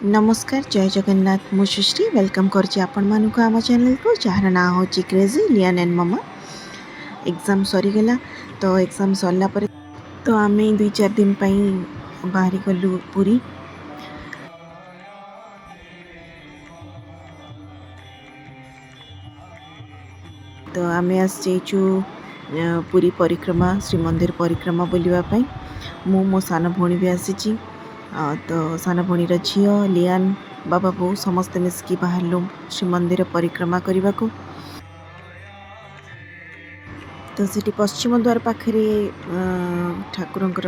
नमस्कार जय जगन्नाथ मु सृष्टि वेलकम करछि आपण मानक आम चैनल को जार ना हो क्रेजी लियन एंड ममा। एग्जाम सरी गला तो एग्जाम सरला पर तो आम 2-4 दिन बाहरी गलु पुरी। तो आम आसु पुरी परिक्रमा श्रीमंदिर परिक्रमा बुलवाई मु मो सान भौणी भी आसी। तो सान भौणीर झील लियान बाबा बो समस्ते मिसिकी बाहरलु श्रीमंदिर परिक्रमा करने को। तो सीटी पश्चिम द्वार पाखे ठाकुरंकर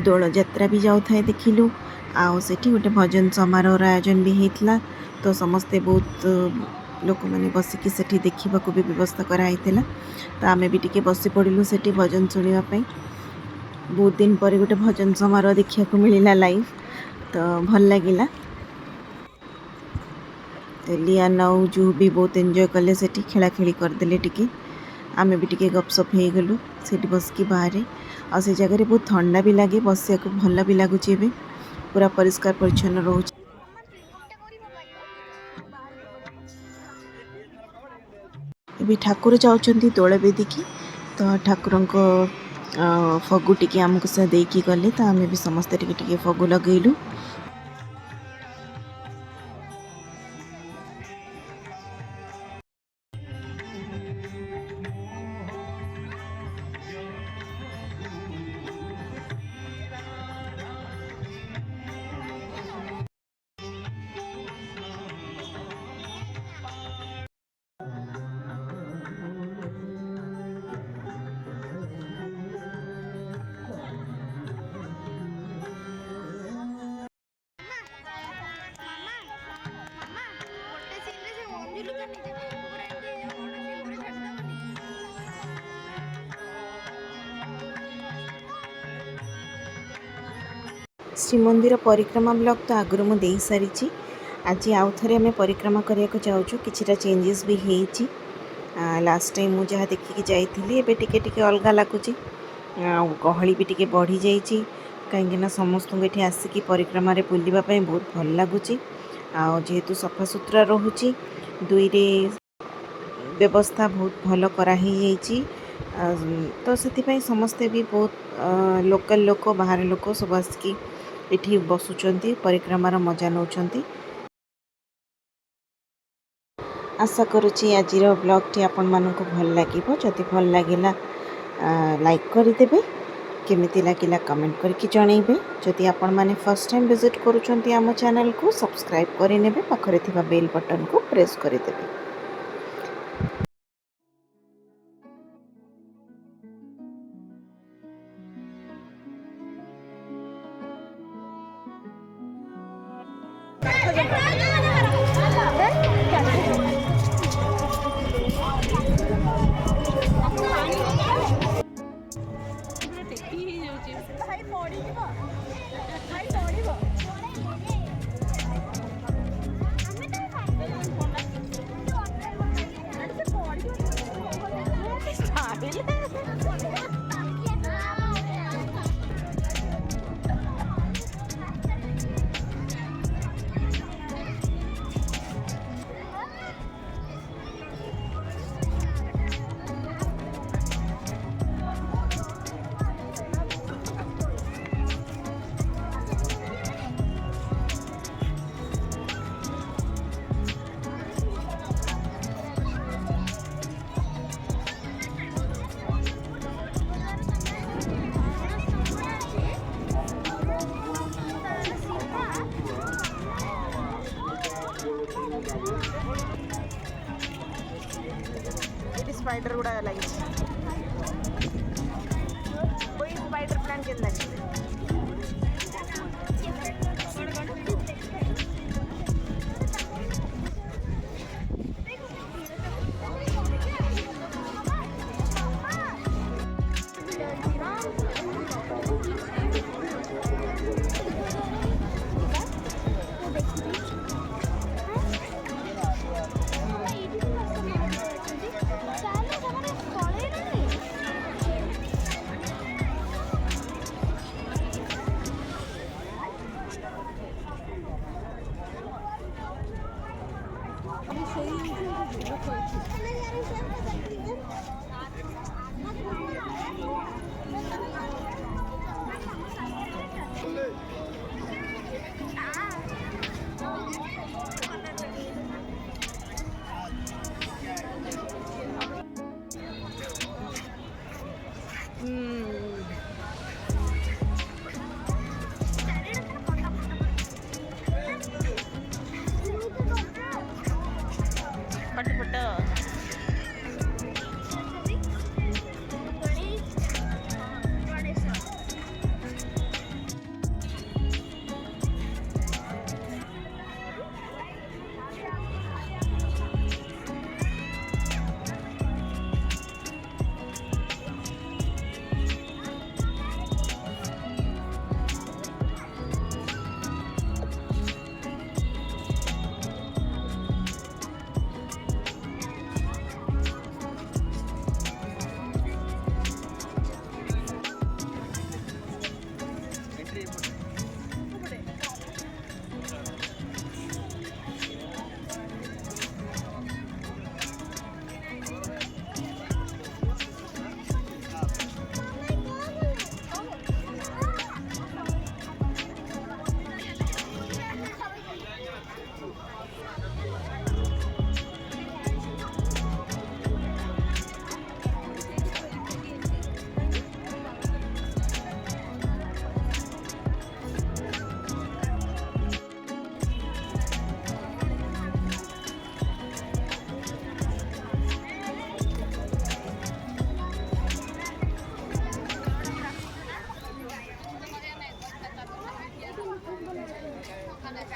दोल यात्रा भी जाऊ था देखिलु। आउ सेठी गोटे भजन समारोह आयोजन भी होता। तो समस्ते बहुत लोक मैंने बसिकी सेठी देखा भी व्यवस्था कराई। तो आमे भी टिके बसी पड़िलु सेठी भजन शुणापी। बहुत दिन पर गोटे भजन समारोह देखा मिलला लाइव। तो भल लगिला। तो लियान आउ जू भी बहुत एंजॉय कले सेठी खेला खेली करदेले टिके। आमे भी टिके गपसप हो गलु सेठी बसकी बाहर। आ से जगह बहुत ठंडा भी लगे बसिया को भल भी लगुच। पूरा परिष्कार परिच्छन्न रोच। भी ठाकुर जाऊँच दोल बेदी की। तो ठाकुर फगु टिके आमको से देकी गले। तो आमे भी समस्ते टिके टिके फगु लगेलु। श्रीमंदिर परिक्रमा ब्लॉग तो आगुरी मुझे दे सारी। आज आउ थे आम परिक्रमा करने को जाऊँ। किछिटा चेंजेस भी होती। लास्ट टाइम मुझे जहाँ देखिकी जाइली एबे टिके अलग लगुच। गहली भी टिके बढ़ी जाइए कहीं समस्त ये आसिकी परिक्रमा बुलवाई बहुत भल लगुच। जेहेतु सफा सुतरा रोचे दुईरे व्यवस्था बहुत भल कराही। तो से समस्ते भी बहुत लोकल लोक बाहर लोक सब आसिकी एठी बसुचंती परिक्रमार मजा नौचंती। आशा करुच्ची आज ब्लॉग टी आपण मानक भल लगिबो। जदि भल लागिला लाइक करदेवे। केमिति लागिला कमेंट करके जणैबे। जदि आपण माने फर्स्ट टाइम विजिट करूचंती आम चैनल को सब्सक्राइब करिनेबे। पाखरे थिबा बेल बटन को प्रेस करदेवे। स्पाइडर गुड़ा लगी स्पाइडर प्लांट के लगी।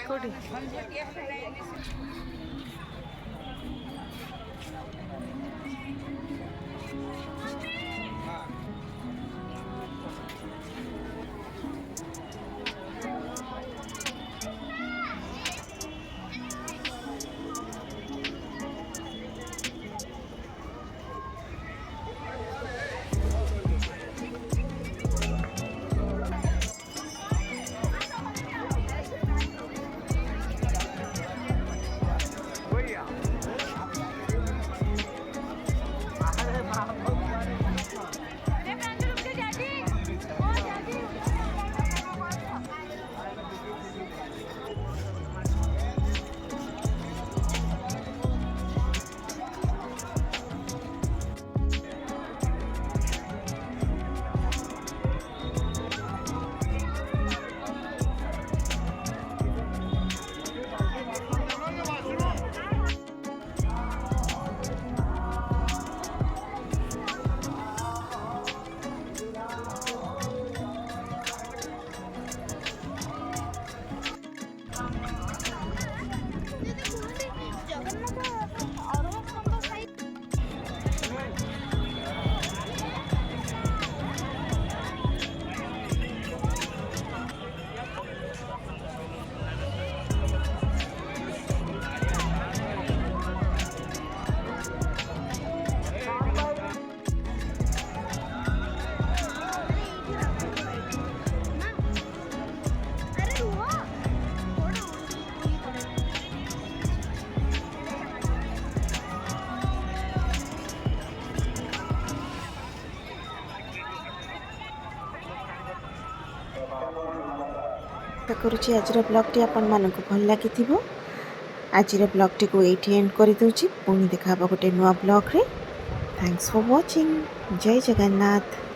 କୋଉଠି? आशा करुँच आज ब्लॉगटी आपण मानक भल लगी आज ब्लॉगटी को ये एंड कर दूची पुणी देखा गोटे नुआ ब्लॉग रे। Thanks for watching. जय जगन्नाथ।